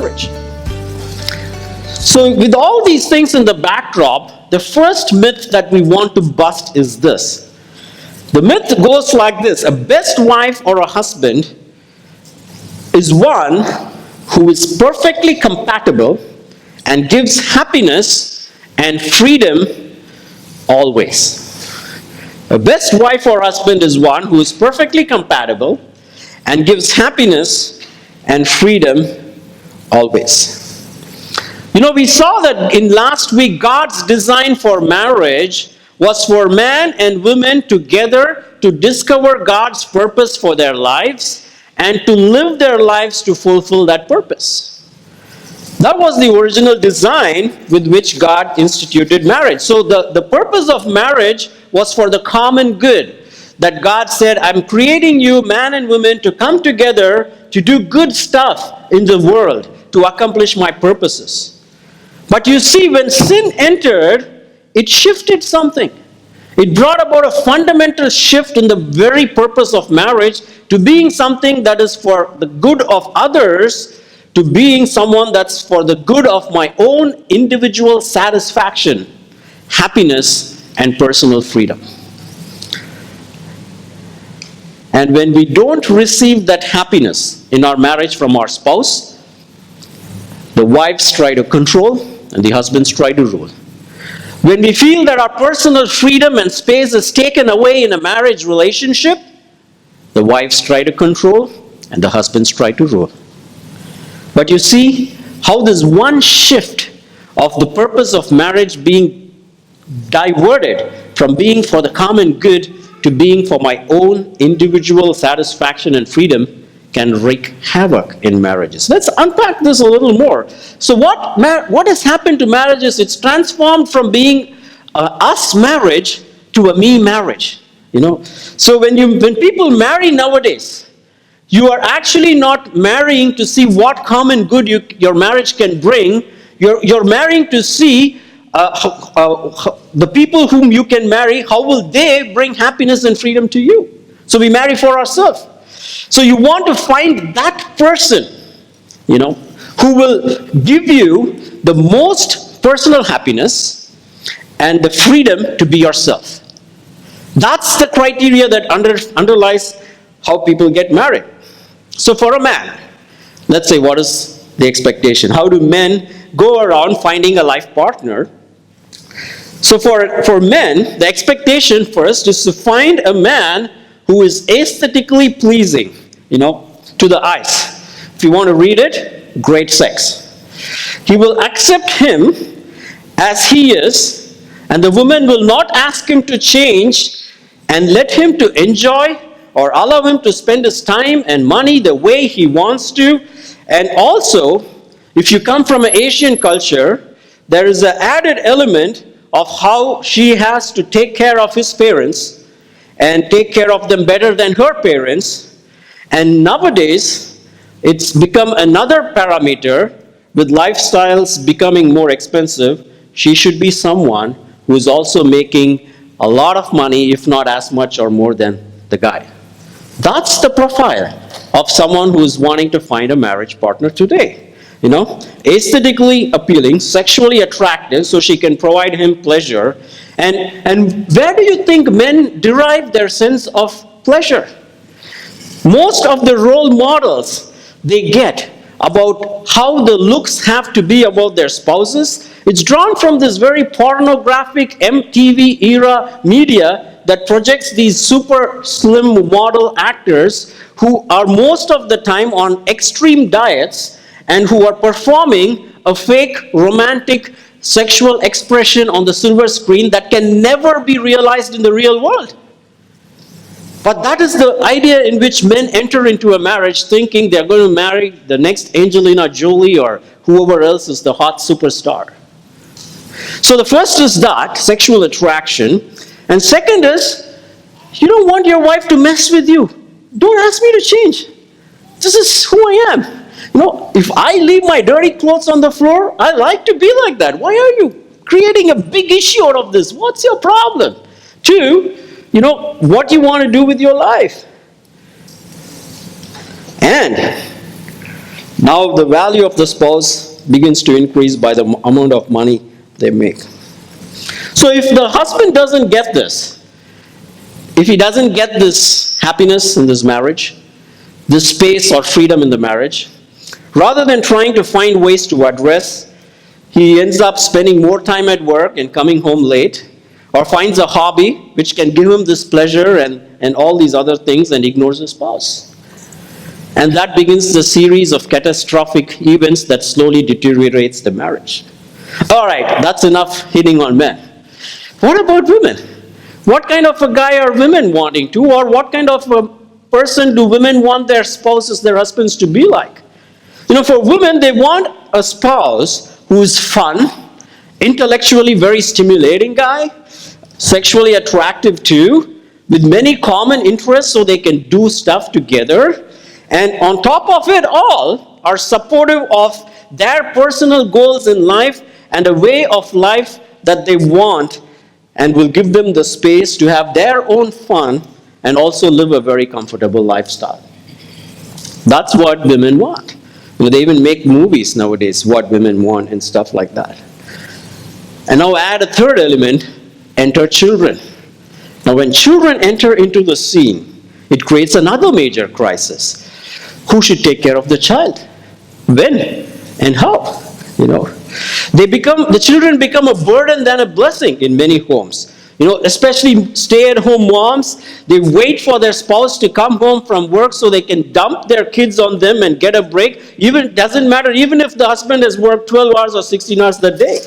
marriage. So with all these things in the backdrop, the first myth that we want to bust is this. The myth goes like this: a best wife or a husband is one who is perfectly compatible and gives happiness and freedom always. A best wife or husband is one who is perfectly compatible and gives happiness and freedom always. You know, we saw that in last week, God's design for marriage was for man and women together to discover God's purpose for their lives and to live their lives to fulfill that purpose. That was the original design with which God instituted marriage. So the purpose of marriage was for the common good. That God said, I'm creating you, man and woman, to come together to do good stuff in the world, to accomplish my purposes. But you see, when sin entered, it shifted something. It brought about a fundamental shift in the very purpose of marriage to being something that is for the good of others, to being someone that's for the good of my own individual satisfaction, happiness, and personal freedom. And when we don't receive that happiness in our marriage from our spouse, the wives try to control and the husbands try to rule. When we feel that our personal freedom and space is taken away in a marriage relationship, the wives try to control and the husbands try to rule. But you see how this one shift of the purpose of marriage being diverted from being for the common good to being for my own individual satisfaction and freedom can wreak havoc in marriages. Let's unpack this a little more. So what has happened to marriages? It's transformed from being us marriage to a me marriage. You know, so when people marry nowadays, you are actually not marrying to see what common good your marriage can bring. You're marrying to see the people whom you can marry, how will they bring happiness and freedom to you? So we marry for ourselves. So you want to find that person, you know, who will give you the most personal happiness and the freedom to be yourself. That's the criteria that underlies how people get married. So for a man, let's say, what is the expectation? How do men go around finding a life partner? So for men, the expectation first is to find a man who is aesthetically pleasing, you know, to the eyes. If you want to read it, great sex. He will accept him as he is, and the woman will not ask him to change and let him to enjoy or allow him to spend his time and money the way he wants to. And also, if you come from an Asian culture, there is an added element of how she has to take care of his parents and take care of them better than her parents. And nowadays, it's become another parameter with lifestyles becoming more expensive. She should be someone who is also making a lot of money, if not as much or more than the guy. That's the profile of someone who is wanting to find a marriage partner today. You know, aesthetically appealing, sexually attractive, so she can provide him pleasure. And where do you think men derive their sense of pleasure? Most of the role models they get about how the looks have to be about their spouses, it's drawn from this very pornographic MTV era media that projects these super slim model actors who are most of the time on extreme diets and who are performing a fake romantic sexual expression on the silver screen that can never be realized in the real world. But that is the idea in which men enter into a marriage thinking they're going to marry the next Angelina Jolie or whoever else is the hot superstar. So the first is that, sexual attraction. And second is, you don't want your wife to mess with you. Don't ask me to change. This is who I am. You know, if I leave my dirty clothes on the floor, I like to be like that. Why are you creating a big issue out of this? What's your problem? Two, you know, what you want to do with your life. And Now the value of the spouse begins to increase by the amount of money they make. So if the husband doesn't get this, if he doesn't get this happiness in this marriage, this space or freedom in the marriage, rather than trying to find ways to address, he ends up spending more time at work and coming home late, or finds a hobby which can give him this pleasure and all these other things, and ignores his spouse. And that begins the series of catastrophic events that slowly deteriorates the marriage. All right, that's enough hitting on men. What about women? What kind of a guy are women wanting to, or what kind of a person do women want their spouses, their husbands to be like? For women, they want a spouse who's fun, intellectually very stimulating guy, sexually attractive too, with many common interests so they can do stuff together, and on top of it all, are supportive of their personal goals in life and a way of life that they want, and will give them the space to have their own fun and also live a very comfortable lifestyle. That's what women want. They even make movies nowadays, what women want and stuff like that. And now add a third element, enter children. Now when children enter into the scene, it creates another major crisis. Who should take care of the child? When? And how? The children become a burden than a blessing in many homes. Especially stay-at-home moms, they wait for their spouse to come home from work so they can dump their kids on them and get a break. Doesn't matter, even if the husband has worked 12 hours or 16 hours a day.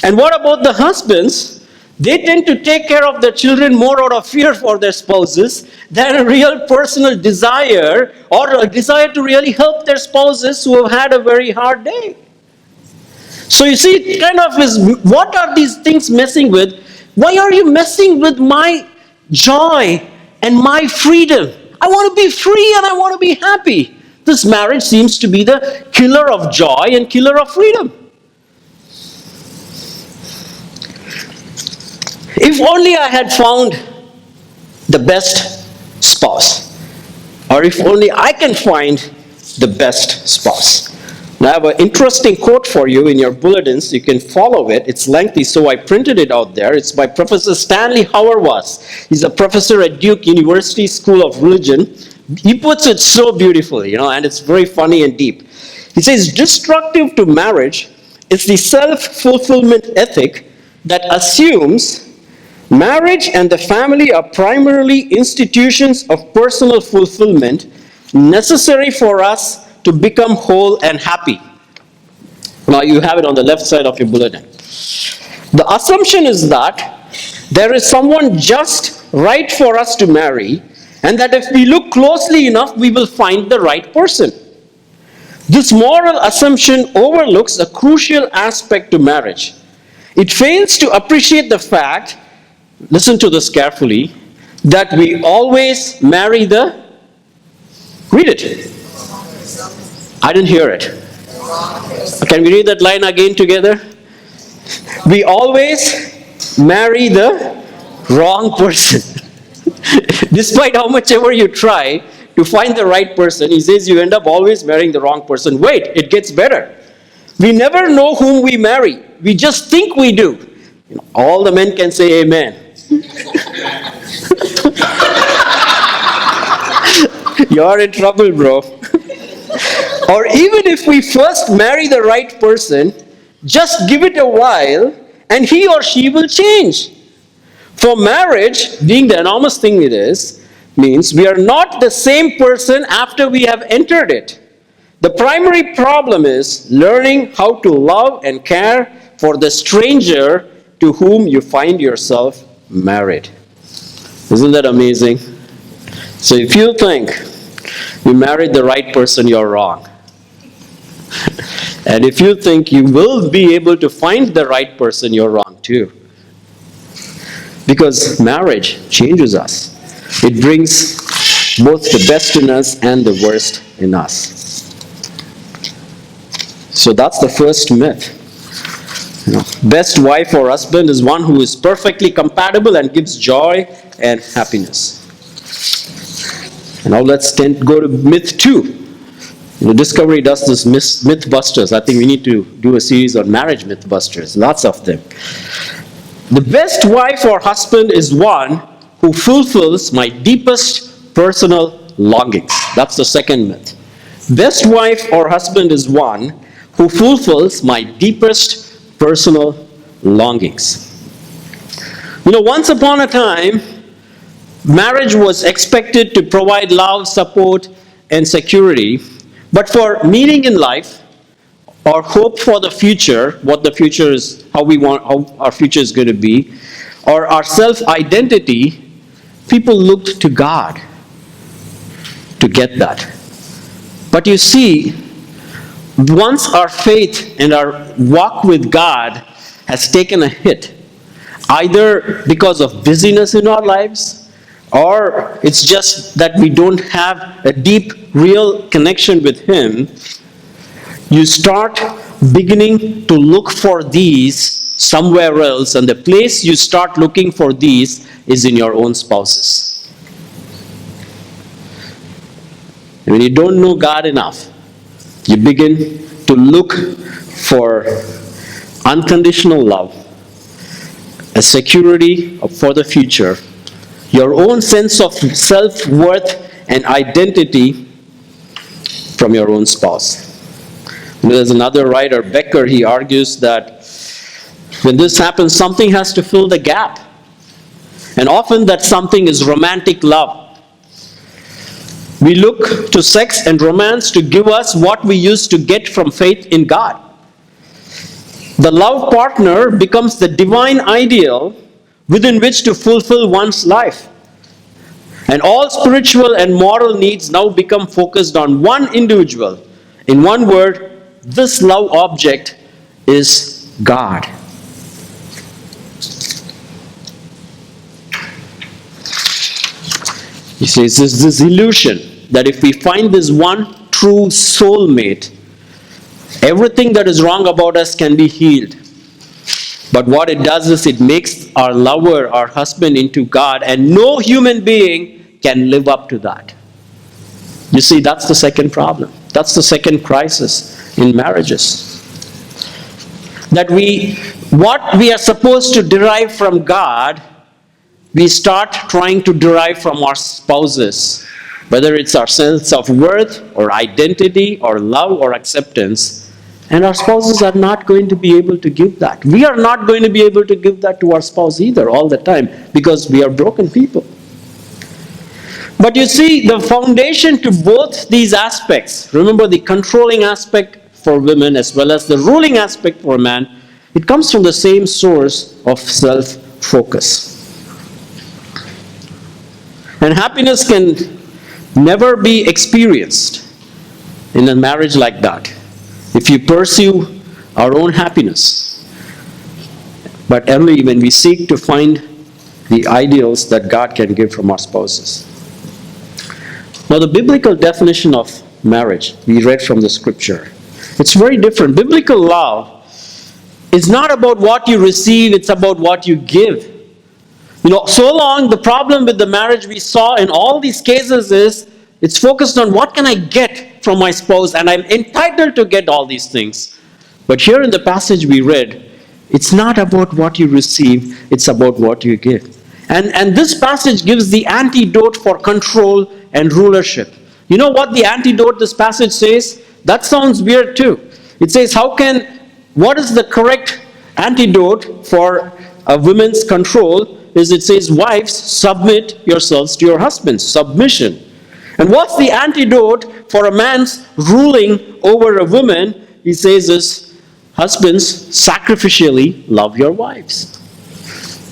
And what about the husbands? They tend to take care of their children more out of fear for their spouses than a real personal desire, or a desire to really help their spouses who have had a very hard day. So you see, it kind of is, what are these things messing with? Why are you messing with my joy and my freedom? I want to be free and I want to be happy. This marriage seems to be the killer of joy and killer of freedom. If only I had found the best spouse, or if only I can find the best spouse. Now, I have an interesting quote for you in your bulletins. You can follow it. It's lengthy, so I printed it out there. It's by Professor Stanley Hauerwas. He's a professor at Duke University School of Religion. He puts it so beautifully, and it's very funny and deep. He says, destructive to marriage is the self-fulfillment ethic that assumes marriage and the family are primarily institutions of personal fulfillment necessary for us to become whole and happy. Now you have it on the left side of your bulletin. The assumption is that there is someone just right for us to marry, and that if we look closely enough, we will find the right person. This moral assumption overlooks a crucial aspect to marriage. It fails to appreciate the fact, listen to this carefully, that we always marry the, read it. I didn't hear it. Can we read that line again together? We always marry the wrong person. Despite how much ever you try to find the right person, he says you end up always marrying the wrong person. Wait, it gets better. We never know whom we marry. We just think we do. All the men can say amen. You're in trouble, bro. Or even if we first marry the right person, just give it a while and he or she will change. For marriage, being the enormous thing it is, means we are not the same person after we have entered it. The primary problem is learning how to love and care for the stranger to whom you find yourself married. Isn't that amazing? So if you think you married the right person, you're wrong. And if you think you will be able to find the right person, you're wrong too. Because marriage changes us. It brings both the best in us and the worst in us. So that's the first myth. Best wife or husband is one who is perfectly compatible and gives joy and happiness. And now let's go to myth 2. Discovery does this Mythbusters. I think we need to do a series on marriage Mythbusters, lots of them. The best wife or husband is one who fulfills my deepest personal longings. That's the second myth. Best wife or husband is one who fulfills my deepest personal longings. Once upon a time, marriage was expected to provide love, support, and security. But for meaning in life, or hope for the future, what the future is, how our future is going to be, or our self-identity, people looked to God to get that. But you see, once our faith and our walk with God has taken a hit, either because of busyness in our lives, or it's just that we don't have a deep, real connection with Him, you start beginning to look for these somewhere else, and the place you start looking for these is in your own spouses. When you don't know God enough, you begin to look for unconditional love, a security for the future, your own sense of self-worth and identity from your own spouse. There's another writer, Becker, he argues that when this happens, something has to fill the gap. And often that something is romantic love. We look to sex and romance to give us what we used to get from faith in God. The love partner becomes the divine ideal within which to fulfill one's life. And all spiritual and moral needs now become focused on one individual. In one word, this love object is God. He says there's this illusion that if we find this one true soulmate, everything that is wrong about us can be healed. But what it does is it makes our lover, our husband, into God, and no human being can live up to that. You see, that's the second problem. That's the second crisis in marriages. That what we are supposed to derive from God, we start trying to derive from our spouses. Whether it's our sense of worth, or identity, or love, or acceptance. And our spouses are not going to be able to give that. We are not going to be able to give that to our spouse either all the time, because we are broken people. But you see, the foundation to both these aspects, remember the controlling aspect for women as well as the ruling aspect for man, it comes from the same source of self-focus. And happiness can never be experienced in a marriage like that if you pursue our own happiness, but only when we seek to find the ideals that God can give from our spouses. Now, the biblical definition of marriage, we read from the scripture, it's very different. Biblical love is not about what you receive, it's about what you give. So long, the problem with the marriage we saw in all these cases is it's focused on what can I get from my spouse, and I'm entitled to get all these things. But here in the passage we read, it's not about what you receive, it's about what you give. And this passage gives the antidote for control and rulership. You know what the antidote this passage says? That sounds weird too. It says, what is the correct antidote for a woman's control? Is it says, wives, submit yourselves to your husbands. Submission. And what's the antidote for a man's ruling over a woman? He says is, husbands, sacrificially love your wives.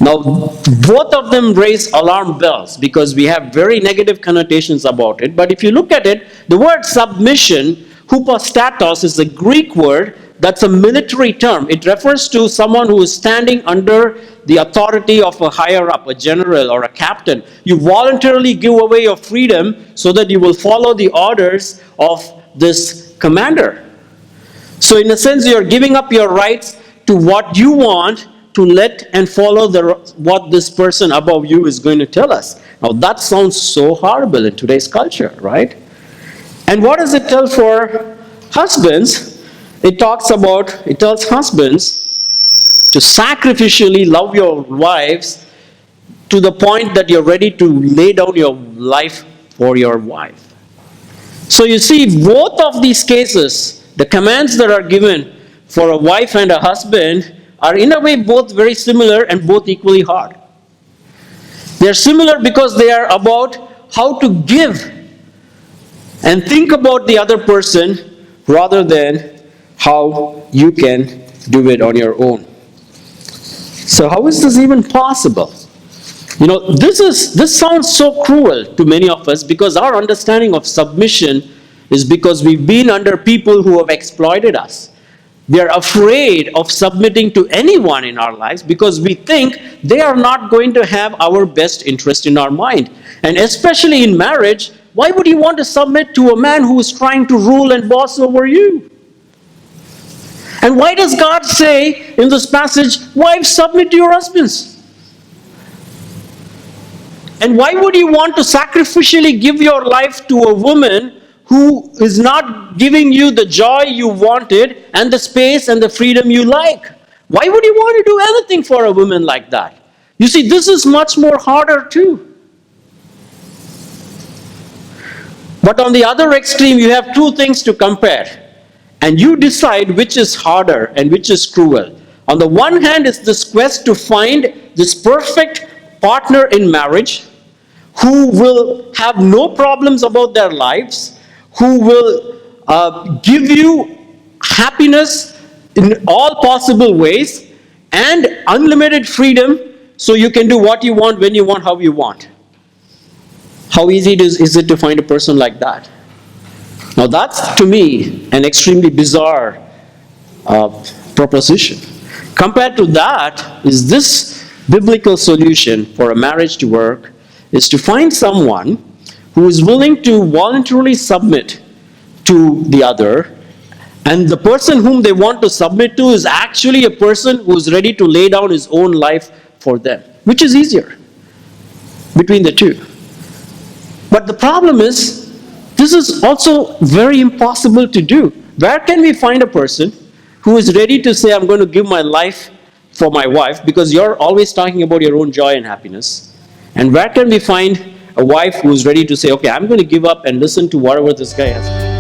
Now, both of them raise alarm bells because we have very negative connotations about it. But if you look at it, the word submission, hupostatos, is a Greek word that's a military term. It refers to someone who is standing under the authority of a higher up, a general or a captain. You voluntarily give away your freedom so that you will follow the orders of this commander. So in a sense, you're giving up your rights to what you want to let and follow what this person above you is going to tell us. Now that sounds so horrible in today's culture, right? And what does it tell for husbands? It tells husbands to sacrificially love your wives to the point that you're ready to lay down your life for your wife. So you see, both of these cases, the commands that are given for a wife and a husband are in a way both very similar and both equally hard. They're similar because they are about how to give and think about the other person rather than how you can do it on your own. So how is this even possible? You know, this sounds so cruel to many of us because our understanding of submission is because we've been under people who have exploited us. We are afraid of submitting to anyone in our lives because we think they are not going to have our best interest in our mind. And especially in marriage, why would you want to submit to a man who is trying to rule and boss over you? And why does God say in this passage, wives, submit to your husbands? And why would you want to sacrificially give your life to a woman who is not giving you the joy you wanted and the space and the freedom you like? Why would you want to do anything for a woman like that? You see, this is much more harder too. But on the other extreme, you have two things to compare. And you decide which is harder and which is cruel. On the one hand, it's this quest to find this perfect partner in marriage who will have no problems about their lives, who will give you happiness in all possible ways and unlimited freedom so you can do what you want, when you want, how you want. How easy is it to find a person like that? Now that's, to me, an extremely bizarre proposition. Compared to that is this biblical solution for a marriage to work is to find someone who is willing to voluntarily submit to the other, and the person whom they want to submit to is actually a person who is ready to lay down his own life for them, which is easier between the two. But the problem is, this is also very impossible to do. Where can we find a person who is ready to say, I'm going to give my life for my wife, because you're always talking about your own joy and happiness? And where can we find a wife who is ready to say, okay, I'm going to give up and listen to whatever this guy has?